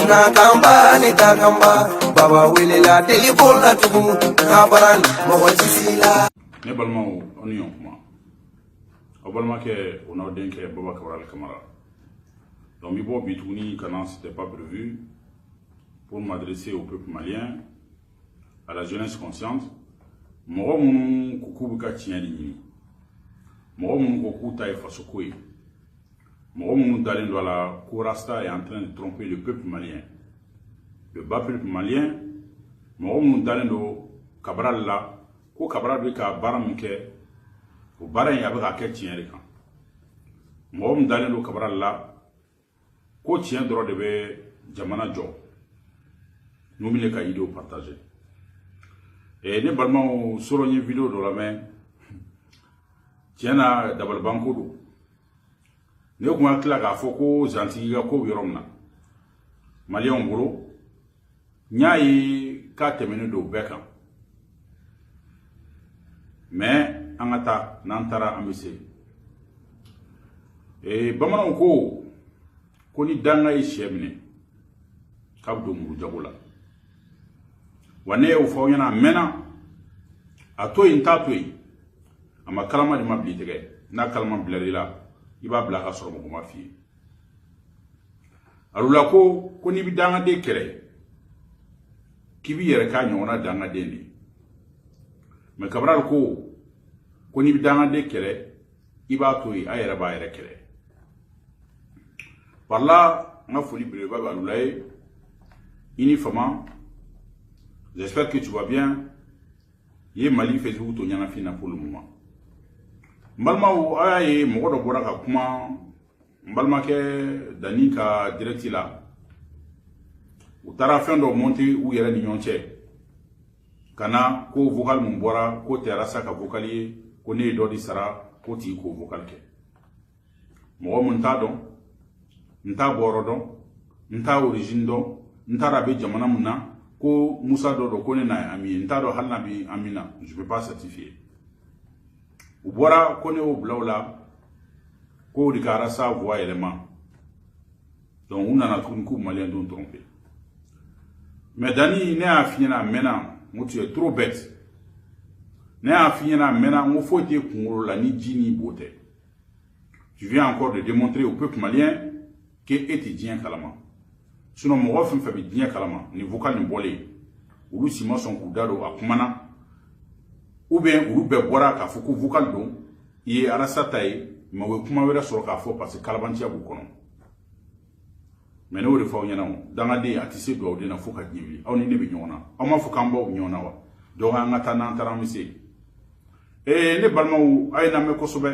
Nakamba ni takamba baba welela telefone la tugu kabaran mawajisila ne balma on yon kuma o balma ke on a denke baba Cabral Camara donc mi bo bituni kana c'était pas prévu pour m'adresser au peuple malien, à la jeunesse consciente. Moro munu kukubu ka tiɲɛ ni moro munu ko k'u ta ye faso ko ye moro munu dalen do la ko Rasta est en train de tromper le peuple malien, le bas peuple malien. Moro munu dalen do Cabral la ko Cabral bɛ ka baara min kɛ o baara in a bɛ ka kɛ tiɲɛ de kan. Moro munu dalen do Cabral la ko tiɲɛ dɔrɔn de bɛ jamana jɔ. Nous les vidéo partagées. Et nous balmons sur une vidéo de la main. Tiens à d'abord banco do. Nous comment que la foko zantiga ko yoromna. Malien bolo. Nyai 4 minutes do beka. Mais angata nantara ambise. Et bamana ko koni danga e shemne. Kabdo muru jagola. Wane ufo yana mena atoyi ntatoi ama kalama di mabli tege na kalama blarila iba bla ka soro mo ma fi alula ko ni bidanga de kere kibi yere ka nyona danga de ni me Cabral ko ni bidanga de kere iba toyi ayere ba yere kere parla na foli breva alulaye ini fama. J'espère que tu vas bien. Yé Mali Facebook to nyana fina pour le moment. Mbalma ou aye mogodo bora ka kuma mbalma ke dani ka directi la. Utara fendo monter ou yere ni nyonche. Kana ko vocal mun bora ko terasa ka vocalier ko ne do di sara ko ti ko vocal ke. Mo mun ta don nta boro don nta origine don nta rabe jamana munna ko Moussa Dodo kone na ami ntado halna bi amina je peux pas certifier ubora kone o blawla ko dikara sa voix élément donc on a tout coup malien don tromper mais Dani ne a fini na mena mo tu es trop bête ne a fini na mena mo faut te kungolo la ni jini bote tu viens encore de démontrer au peuple malien que étudiant kalama. Sinon, mon femme fait bien kalama, ni vocal ni bolé, ou si moi son coudado à kumana, ou bien ou be boira ka foko vocal don, y arasa taille, mais ou kuma vera sur ka fo parce que calabantia bukono. Mais nous le faisons yana, dans la dé à tisser doigt de na foka nivi, on est ne bignona, on m'a fokamba bignona wa, donc un atana taramissé. Et les balmans ou aïna me kosobe,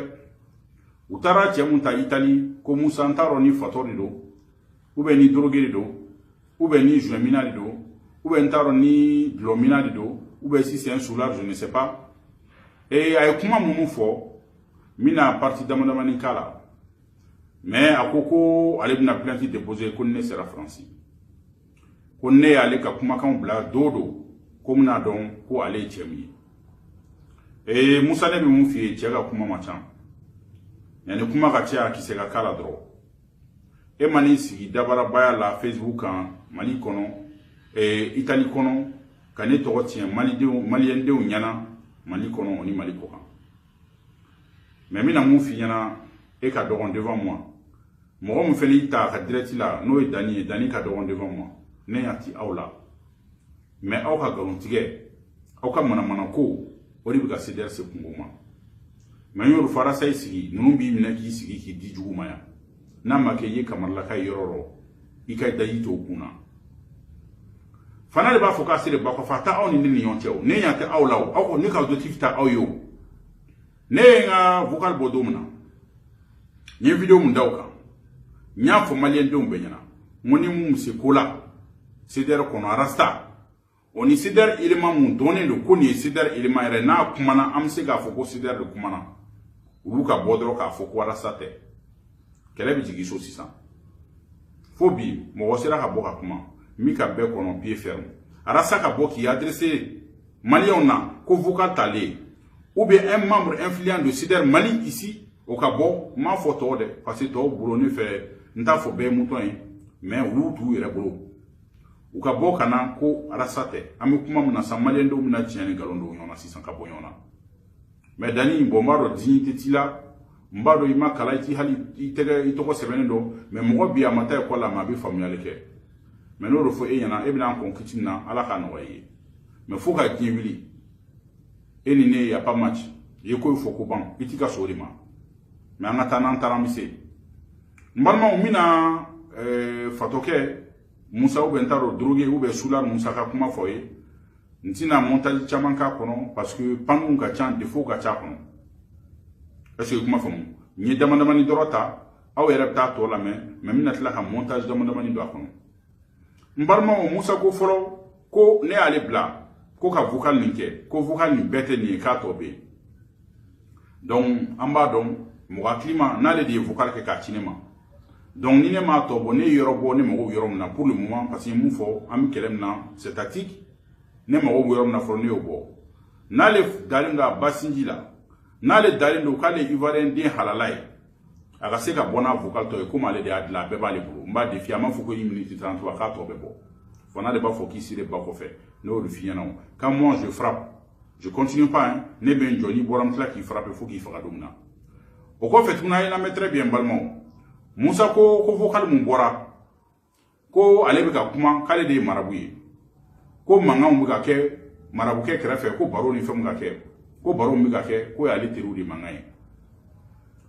ou tara tiamunta Italie, comme Moussantaro ni fatorido. Ou bien ni drogué do, ou bien ni juemina do, ou bien taro ni glomina do, ou bien si c'est un soulard, je ne sais pas. Et avec comment mon fort, mina parti d'amandamani kala. Mais à Coco, allez bien planter déposer qu'on ne sera français. Qu'on ne allait qu'à Kumakan bla dodo, comme n'a donc pour aller tchemi. Et Moussa ne me fie tchega kuma machan. Y'a ne kumakatia qui sera kala dro. Et mani sigi dabara baya la Facebook kan Mali kono et Italie kono kane to tien malien de nyana Mali kono oni Mali kokan mais mina mu fi nyana e ka dogon devant moi mo mo feli ta ka direct la no e dani ka dogon devant moi ne yati awla mais aw ka garantige aw ka mana ko ori bi ka ceder se kungoma mais yoru farasa sigi nunu bi mina ki sigi ki di juguma ya nama ke ye kamarla kay yororo ikay dayito kuna fana le ba foka sire ba ko fata aw ni ni yontew ne yante aw law aw ko ni ka objectif ta aw yo ne nga vocal bodomna ni video mun dawka nya fo malien dum benyana moni mum se kola sidere kono rasta oni sidere ilima mun donné le koni sidere ilima ere na kumana am se ga foko sidere kumana uluka bodro ka foko rasta te kele bi jigi so sisan fobi mo wasira ka boka kuma mi ka be kono pied ferme arasa ka boki adressé malien na ko vocal talé ou bien un membre influent de Sider Mali ici au cabo ma photo de parce que to bouloni fait nta fo be mouton mais ou tout ire bolo au cabo kana ko arasate ami kuma muna samalendo muna tiene galondo yona 600 kabo yona mais dani bombaro dignité tila mbado ima kala iti hali itege itoko sebenendo mais mo bi amata ko la ma bi familial ke mais no fo eyana e bina kon kitina ala ka no waye mais faut ka kiwili enine ya pas match yeko faut ko ban itika sorima mais angata nan taramise mbalma umina fatoke Musa ou bentaro drogué ou be soula Musa ka kuma foye ntina montage chaman ka kono parce que panu ka chan defo ka cha kono est-ce que kuma famu ni damandamani dorota aw erabta to la mais mina tla ka montage damandamani do kono mbalma o Musa ko folo ko ne ale bla ko ka vocal ninke ko vocal ni bete ni ka to be donc amba donc mo climat na le di vocal ke ka cinema donc ni ne ma to bo ne yorobo ne mo yorom na pour le moment parce que mu fo am kelem na c'est tactique ne mo yorom na fo ne obo na le dalinga basinjila na le dalindo kale ivoirien din halalai aga se ka bona vocal to e kuma le de adla be ba le bulu mba defi ama fo ko 1 minute 33 ka to be bo fo na de ba fo ki sire ba ko fait no le fien non quand moi je frappe je continue pas hein ne ben joni boram tla qui frappe faut qu'il fera domna o ko fait tuna ina très bien balmo Musa ko vocal mun bora ko ale be ka kuma kale de marabuye ko manga mu ga ke marabu ke krefe ko baro ni fem ga ke ko baro mu ga ke ko ale teru di manga e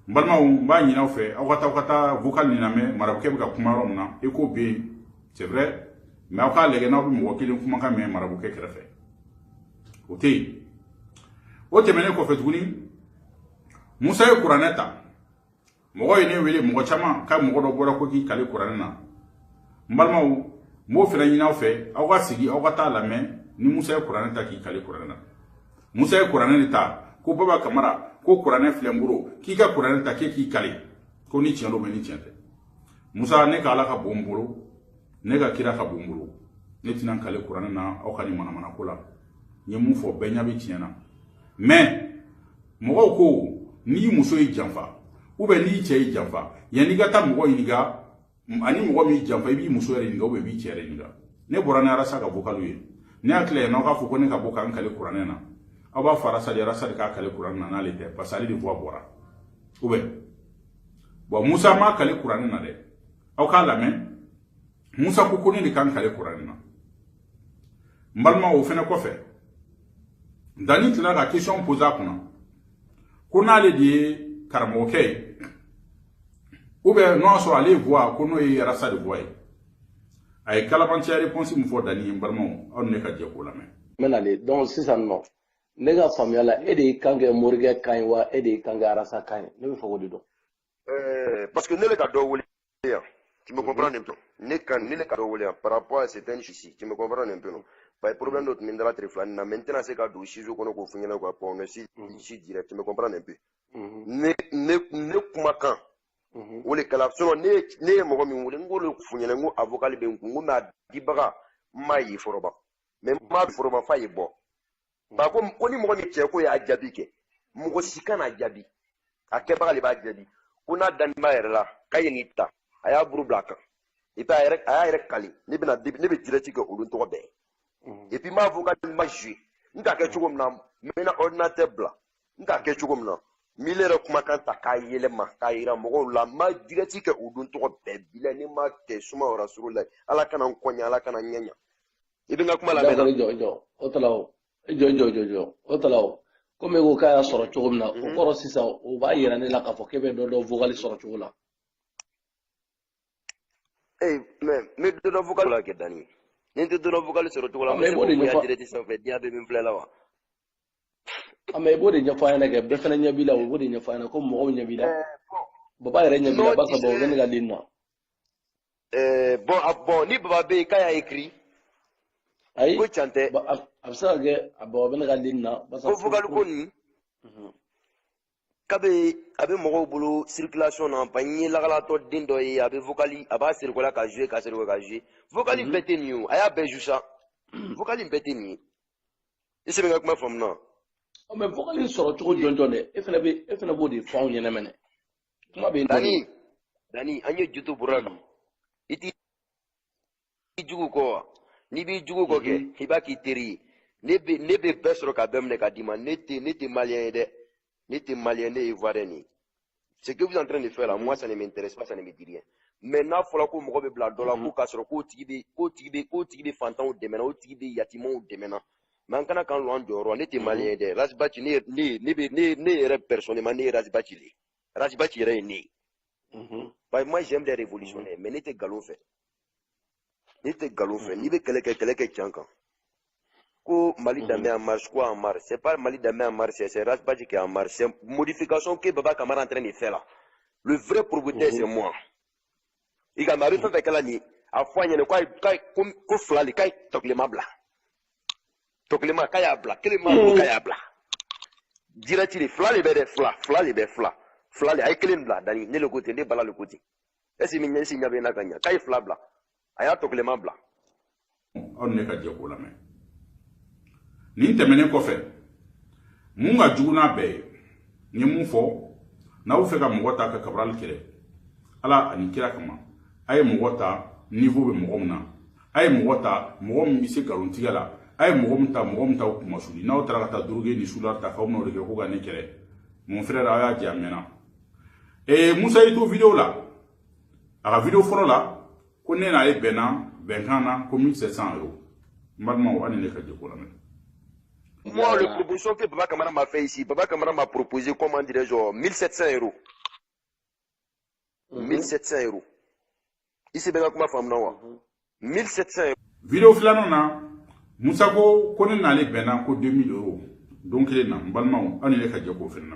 balma ba nyina fe awata vocal ni na me marabu ke be ka kuma rom na e ko be c'est vrai mais aka lege na bu mo wakili kuma ka me marabu ke krefe ote mene ko fetuni Musa e kuraneta mo ne wele mo chama ka mo do bora ko ki kale kuranena mbalma mo fela nyina fe awa sigi awa ta la men ni Musa e kuraneta ki kale kuranena Musa e kuraneta ko baba kamara ko kurane flemburo ki ka kuraneta ki kale ko ni tiendo be ni tiente Musa ne ka ala ka bomburo ne ka kira ka bomburo ne tinan kale kuranena o kani mana ko la nye mu fo benya be tiena mais mo ko ni muso yi janfa ou be ni che yi janfa yani gata mo yi ga ani mo mi janfa bi muso yare ni ga o be bi chere ni ga ne borana rasa ka vokalu ye ne akle na ka fo ko ne ka boka an kale qur'an na aba farasa de rasa de ka kale qur'an na le te pasali de voix bora ou be bo Musa ma kale qur'an na de au ka la men Musa ko ko ni kan kale qur'an na mbalma o fena ko fe Dani tila la question posée kuna le di karamoke ou bien non so aller voir kono e rasa de voix ay kalabanti réponse mu fo Dani mbalmo on ne ka je ko la men menale donc c'est ça non nega famia la ede kange morgue kanwa ede kanga rasa kan ne fo wodi do parce que ne le cadeau woli tu me comprends un peu ne le cadeau woli par rapport à certains ici tu me comprends un peu non pas problème d'autre mindra triflan na maintenant c'est cadeau si je connais ko funyana ko pour ne si direct tu me comprends un peu ne kuma kan woli kala so ne mo mi woli ngolo funyana ngo avocat be ngo na dibaga mai foroba mais ma foroba fa yebo ba ko ni mo mi che ko ya jabi ke mo sikana jabi akeba le ba jabi kuna dan mayerla kayengita aya buru blaka ipa aya kali ni bina ne be direct ke olun to be et puis ma vocal ma jouer nka ke chugum na mena ordinateur bla nka ke chugum na milere kuma kan ta kayele ma kayira mo la ma direct ke olun to be bila ni ma ke suma rasulullah ala kana nkonya ala kana nyanya ibinga kuma la mena jo otalaw jo otalaw comme go kaya soro chugum na o koro sisa o ba yira ne la ka fo kebe do vocal soro chugula mais do vocal la ke Dani ninte do vocal soro chugula mo ya direct sans fait dia be min flela wa ame bodi nya fa na ke be fena nya bila bodi nya fa na ko mo nya bila baba yira nya bila ba sa bo ne ga dinna bon ni baba be kaya écrit ay ko chante absa ge abo ben ga dinna ba sa ko vocal ko ni kabe abe mogo bulu circulation na panye lagala to dindo yi abe vocali aba circuler ka jouer vocali bete ni aya be jusa vocali bete ni ese be kuma from na o me vocali soro to jonjone e fena bodi faw nyene mene Dani, an ye jutu bɔra la. I t'i jugu kɔ wa? N'i b'i jugu kɔ kɛ, i b'a k'i teri ye. Ne bɛ bɛɛ sɔrɔ ka bɛɛ minɛ k'a d'i ma. Ne tɛ malien ye dɛ. Ne tɛ malien, ne ye ivoirien ye. Ce que vous êtes en train de faire là, moi ça ne m'intéresse pas, ça ne me dit rien. Mais n'a fɔra ko mɔgɔ bɛ bila dɔ la k'o k'a sɔrɔ k'o tigi bɛ fantanw dɛmɛ na, o tigi bɛ yatimɛw dɛmɛ na. Mais an kana k'an lɔ an jɔyɔrɔ, ne tɛ malien ye dɛ. Razibachi ne yɛrɛ personnellement ne ye Razibachi le. Razibachi yɛrɛ ye ne ye. Moi j'aime les révolutionnaires, mais ne tɛ galon fɛ. Ne tɛ galon fɛ. N'i bɛ kɛlɛ kɛ tiɲɛ kan. Ko Mali Damé en marche, quoi en marche? C'est pas Mali Damé en marche, c'est Razibachi qui est en marche. C'est modification que Baba Kamara est en train de faire là. Le vrai propriétaire, c'est moi. Il y a Marie fait qu'elle a dit, à fois il y a quoi flali, quoi toklema bla. Toklema kaya bla, kelema kaya bla. Direct-il flali be fla, flali ay kelen bla, dani ne le côté, ne bala le côté. Est-ce que minyan si nyabe na ganya, kay fla bla. Aya toklema bla. On ne ka je ko la men. Ni temene ko fe. Mun ga juguna be. Ni mun fo na u fe ka mo ta ka Cabral kire. Ala ani kira kama. Aye mo ta niveau be mo na. Aye mo ta mo mi se garanti la. Aye mo ta ko masuli. Na o tra ta drogue ni sular ta ka mo re ko ga ne kire. Mon frère aya jamena. Musa ito vidéo la. A vidéo foro la. Ko ne na e bena 20 ans na ko 1700 €. Malma o ani ne ka je ko la men. Moi, la proposition que Baba Kamara m'a fait ici, Baba Kamara m'a proposé, comment dirais-je, 1700 €. 1700 €. Ici, ben comment femme non 1700 €. Vidéo flanona Moussa ko konen na le bena ko 2000 €. Donc les nan balma ani le ka je ko fenna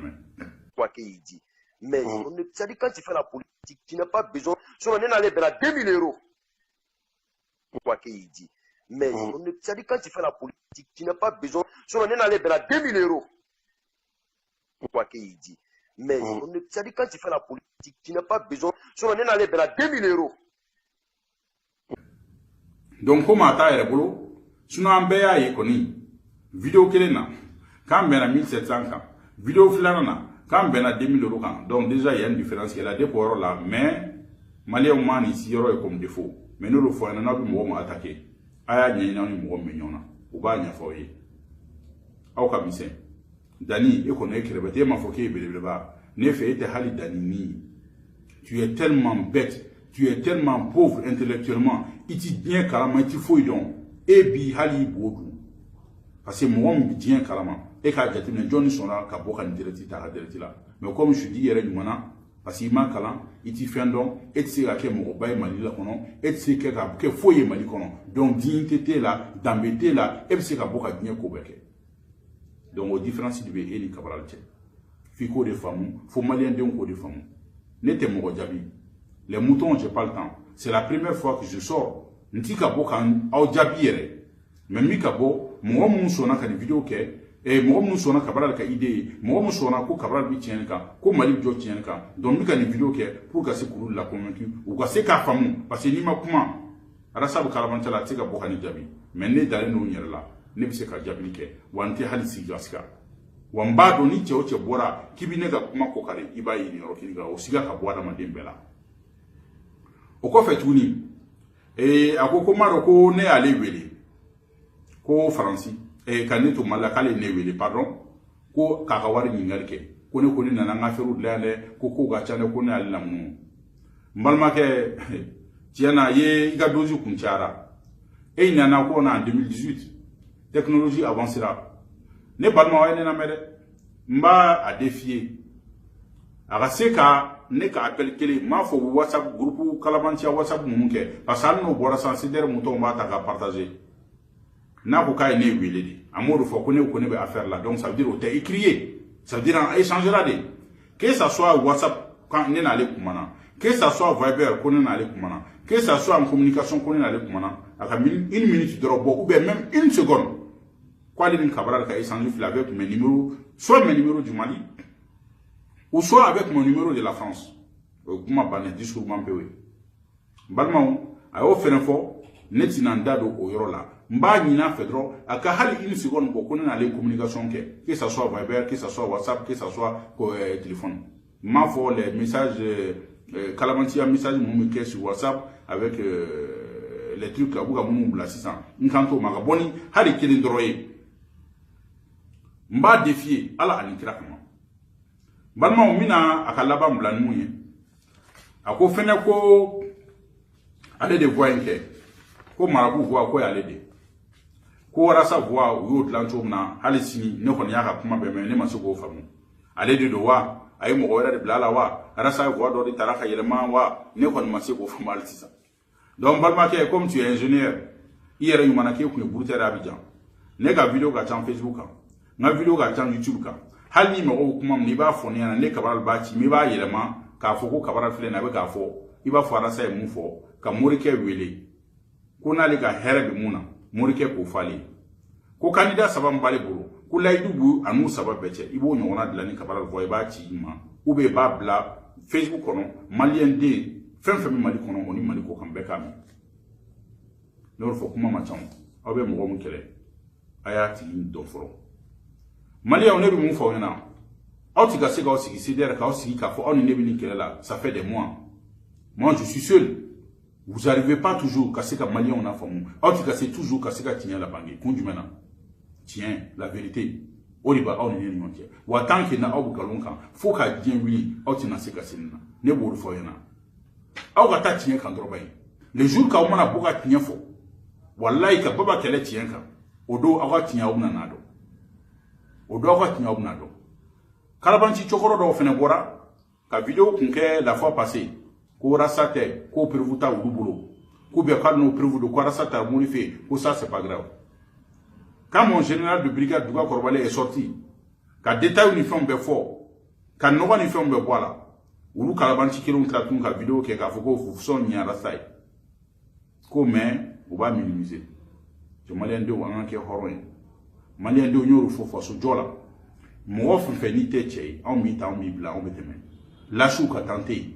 Quoi qu'il dit. Mais ça dit quand tu fais la politique, tu n'as pas besoin. Si on est allé bena 2000 €. Quoi qu'il dit. Mais ça dit quand tu fais la politique, tu n'as pas besoin. Si on est allé bena 2000 €. Quoi qu'il dit. Mais ça dit quand tu fais la politique, tu n'as pas besoin. Si on est allé bena 2000 €. Donc comment ta ere bolo sino ambe ya yi koni vidéo kelena quand bena 1700 kan vidéo filana quand bena 2000 € kan. Donc déjà il y a une différence, il y a la déport là, mais malien man ici est comme défaut. Mais nous le faisons na bi mo attaquer aya nyi na ni mo menyona o ba nya foye aw ka mise dani e ko ne krebete ma foke belebe ba ne fe ete hali dani ni. Tu es tellement bête, tu es tellement pauvre intellectuellement, iti bien kalama iti foyi don e bi hali bodu parce que mo bi bien kalama e ka jati ne joni sona ka boka ni direct ta direct la. Mais comme je dis yere nyumana parce que man kalan iti fendon et se ka ke mo bay mali la kono et se ka ke foye mali kono. Donc dignité là d'embêter là e se ka boka bien ko beke. Donc au différence du be Eli Cabral tche fiko de famou fo malien de ko de famou n'était mo jabi. Les moutons j'ai pas le temps, c'est la première fois que je sors nti ka boka au jabi yere même mi ka bo mo mun sona ka vidéo ke et mo mun sona Cabral ka idée mo mun sona ko Cabral bi tien ka ko mali jo tien ka. Donc mi ka ni vidéo ke pour ka se kuru la convaincu ou ka se ka famou parce que ni ma kuma arasabu kalabanta la tika boka ni jabi mais ne dale no nyere la ne bi se ka jabi ke wanti hali si jaska wamba do ni che o che bora kibi ne ga kuma ko kare iba yi ni ro kiniga o siga ka boada ma dembela o ko fetuni akoko maro ko ne ale wele ko faransi kaneto malakale ne wele pardon ko kaka wari nyingal ke ko ne nana ngaferu lale ko ga chane ko ne ale lamu mbalma ke tiana ye iga doji kunchara nana ko na en 2018 technologie avancera ne balma wa ne na mere mba a défier aga seka ne ka appel kele ma fo WhatsApp groupe kalabantia WhatsApp munke parce que no bora sensibiliser mouton ba ta ka partager na ko kay ne wele di amodo fo ko ne be affaire là. Donc ça veut dire o t'es écrié, ça veut dire en échanger là de que ça soit WhatsApp quand ne na ale kumana, que ça soit Viber ko ne na ale kumana, que ça soit en communication ko ne na ale kumana aka une minute de robot ou bien même une seconde quoi les Cabral ka échanger avec mes numéros, soit mes numéros du Mali ou soit avec mon numéro de la France. Comment ban discours mampewe. Balmao a offert info netinanda do oyrola. Mba nyina fedro aka hali une seconde ko kona na les communications que ça soit Viber, que ça soit WhatsApp, que ça soit téléphone. m'a fait les messages, Kalamanti a message sur WhatsApp avec les trucs là, où on a 600. Nkanto Maraboni, Harry Kilindroye. M'a défié, Allah Alikrakma. Balma Omina a Kalabam Blanmouye. A ko fene ko ale de voix inke. Ko marabu voix ko ale de. Ko rasa voix ou yot lancho na hali sini ne ko nyaka kuma be me ne masoko famu. Ale de dowa ay mo wera de blala wa rasa voix do de taraka yelema wa ne ko masoko famu altisa. Donc balma ke comme tu es ingénieur, hier you manake ko ne burute Abidjan. Ne ka vidéo ka tan Facebook ka. Na vidéo ka tan YouTube ka. Hal ni mo kuma ni ba foni na ne kabal ba ci mi ba yelema ka foko kabara fle na be ka fo iba fo rasa e mu fo ka morike wele ko na le ka here be muna morike ko fali ko candidat sabam bale buru ko laydubu anu sabab beche ibo nyona de la ni kabara voy ba ci ma ou be ba bla Facebook kono malien de fem mali kono oni mali ko kambe kam no fo kuma ma cham obe mo mo kele ayati do foro malien on e be mu fo na Autika sega aussi, c'est-à-dire qu'à on ça fait des mois. Moi, je suis seul. Vous n'arrivez pas toujours qu'à ce Mali on a fait. Autika c'est toujours qu'à ce tient la banque. Conduimena. Tiens, la vérité. Oliba on est non tiens. Ou tant qu'il n'a au galonka, faut qu'à bien oui, autina sega sena. Ne bourre foyena. Au gata tient quand robay. Les jours qu'à on a boga tient fo. Wallahi ka baba kele tient ka. Odo awa tient au nanado. Odo awa tient au nanado. Kalabanti chokoro do fene bora ka vidéo kunke la fois passée ko rasate ko prévuta ou boulot ko be ka no prévu de ko rasata modifié ko ça c'est pas grave. Quand mon général de brigade Douga Korbalé est sorti ka détail uniforme be fort ka no uniforme be voilà ou Kalabanti kilon tlatun ka vidéo ke ka foko son nya rasai ko mais on va minimiser je malien de wan ke horon malien de nyoro fofo so jola moi fait ni tête en mi-temps mi blanc on mettait la chouka tenté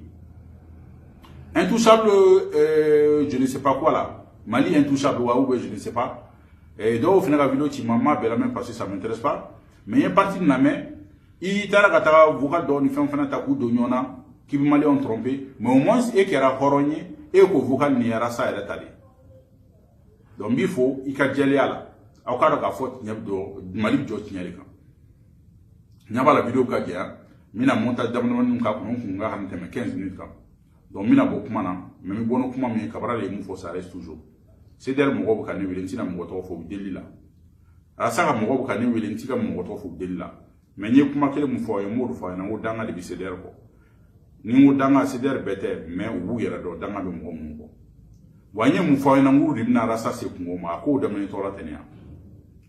intouchable je ne sais pas quoi là Mali intouchable ou je ne sais pas et donc au final la vidéo tu maman belle même parce que ça m'intéresse pas mais il y a partie de la main il t'a la vocal donne fait un ta coup d'oignona qui me Mali ont trompé mais au moins et qui a horogné et que vocal n'y a ça et la donc il faut il a gelé à la au cas de la faute n'y a de Mali de Jotinelika. Nyaba la vidéo ka dia mina montage d'amendement nunca ko nga han teme 15 minutes ka donc mina bo kuma na mais mi bono kuma mi kabara le mu fo ça reste toujours c'est der mo go ka ne wele ntina mo to fo delila asaka mo go ka ne wele ntika mo to fo delila mais ni kuma kele mu fo e mo do fo na wo danga de bi c'est der ko ni wo danga c'est der bete mais wu yera do danga be mo mo ko wanye mu fo na nguru dibna rasa se ko ma ko de men to la tenia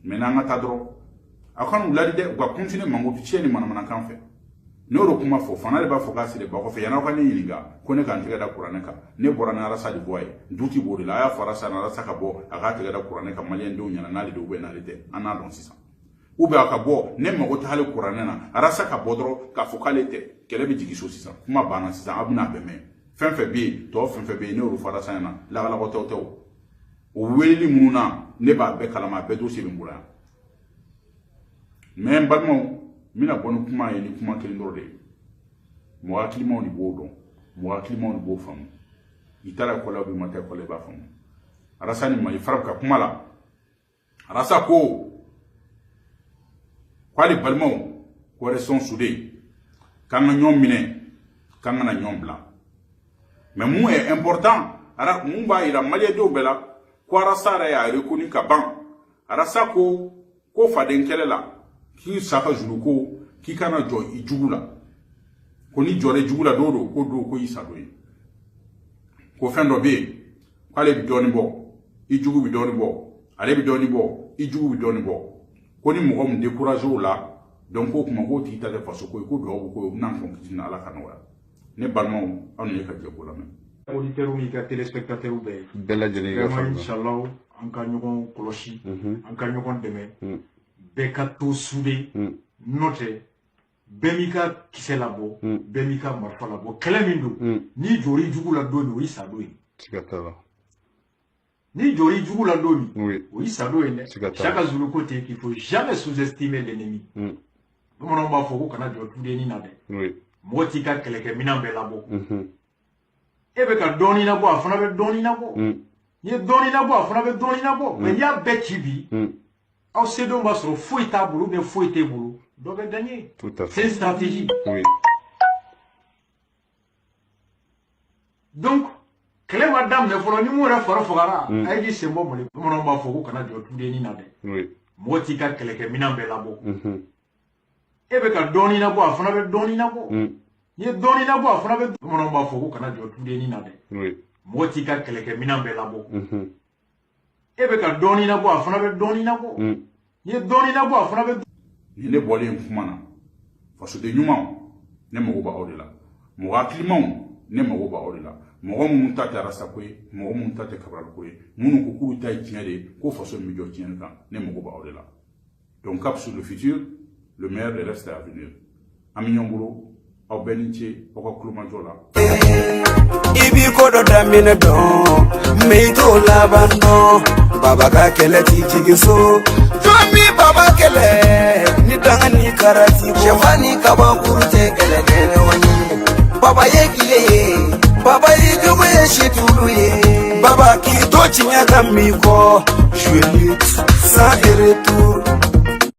mais na ngata dro akon wuladi de kwa continue mango picheni mana kan fe no kuma fo fana le ba fo kasi le ba ko fe yana ko ne yilinga ko ne kan tiga da qur'ane ka ne bora na rasa di boy duti bori la ya fara sa na rasa ka bo aga tiga da qur'ane ka malien do nyana na le do be na le te ana don sisa ou be aka bo ne mago ta hale qur'ane na rasa ka bodro ka fo kale te kele bi jigi so sisa kuma bana sisa abuna be me fen fe bi to fen fe bi ne ro fara sa na la ko to o weli mununa ne ba be kalama be do se be mbula mais balmo mina bonu kuma ni kuma kelindoro de mo akilimo ni bodo mo akilimo ni bo fam itara ko la bi mata ko le ba fam arasa ni mai farab ka kuma la arasa ko kwali balmo ko reson soudé kan ñom mine kan na ñom bla mais mu est important ara mu ba ira malé do bela ko arasa ra ya rekoni ka ban arasa ko faden kelela ki saka juluko ki kana jo ijugula ko ni jore jugula dodo ko isa do ko fendo be kwale bi doni bo ijugu bi doni bo ale bi doni bo ijugu bi doni bo ko ni mo am décourager la donc ko kuma ko ti ta de faso ko do ko nan fon ki na ala kanwa ne balmo on ne ka je ko la men auditeur mi ka téléspectateur be bella jeni ga fa inshallah an ka ñogon kolosi an ka ñogon deme beka to soudé noté bemika kiselabo bemika marfalabo kelemindu ni jori jugula doni o isa doyi sikatala ni jori jugula doni oui o isa doyi ne chaque jour côté qu'il faut jamais sous-estimer l'ennemi nous on va faut kana jo tudé ni nade oui mɔgɔ t'i ka kɛlɛkɛ minɛn bɛɛ labɔ e bɛ ka dɔɔnin labɔ a fana bɛ dɔɔnin labɔ n'i ye dɔɔnin labɔ a fana bɛ dɔɔnin labɔ mais n'i y'a bɛɛ ci bi aw sedenw b'a sɔrɔ foyi t'a bolo ou bien foyi t'e bolo dɔ bɛ gagner c'est une stratégie donc kɛlɛ ma daminɛ fɔlɔ ni mun yɛrɛ fari fagara a ye k'i sen bɔ Mali bamananw b'a fɔ ko kana jɔ tudennin na dɛ mɔgɔ t'i ka kɛlɛkɛ minɛn bɛɛ labɔ e bɛ ka dɔɔnin labɔ a fana bɛ dɔɔnin labɔ n'i ye dɔɔnin labɔ a fana bɛ bamananw b'a fɔ ko kana jɔ tudennin na dɛ mɔgɔ t'i ka kɛlɛkɛ minɛn bɛɛ labɔ e bɛ ka dɔɔnin labɔ a fana bɛ dɔɔnin labɔ n'i ye dɔɔnin labɔ a fana bɛ ni ne bɔlen kuma na fasoden ɲumanw ne mago b'aw de la mɔgɔ hakilimaw ne mago b'aw de la mɔgɔ minnu ta tɛ arasa ko ye mɔgɔ minnu ta tɛ kabarali ko ye minnu ko k'u ta ye tiɲɛ de ye ko faso min bɛ jɔ tiɲɛ kan ne mago b'aw de la donc cap sur le futur le meilleur des restes à venir an bɛ ɲɔgɔn bolo aw bɛɛ ni ce aw ka kulomajɔ la i b'i ko dɔ daminɛ dɔn mais i t'o laban dɔn baba ka kɛlɛ t'i jigin so jɔn bi baba kɛlɛ ni danga ni karati sɛfa ni kabakuru tɛ kɛlɛ kɛ ɲɔgɔn ye baba ye kile ye baba ye jogo ye situlu ye baba k'i to tiɲɛ ka min kɔ je lutte sans retour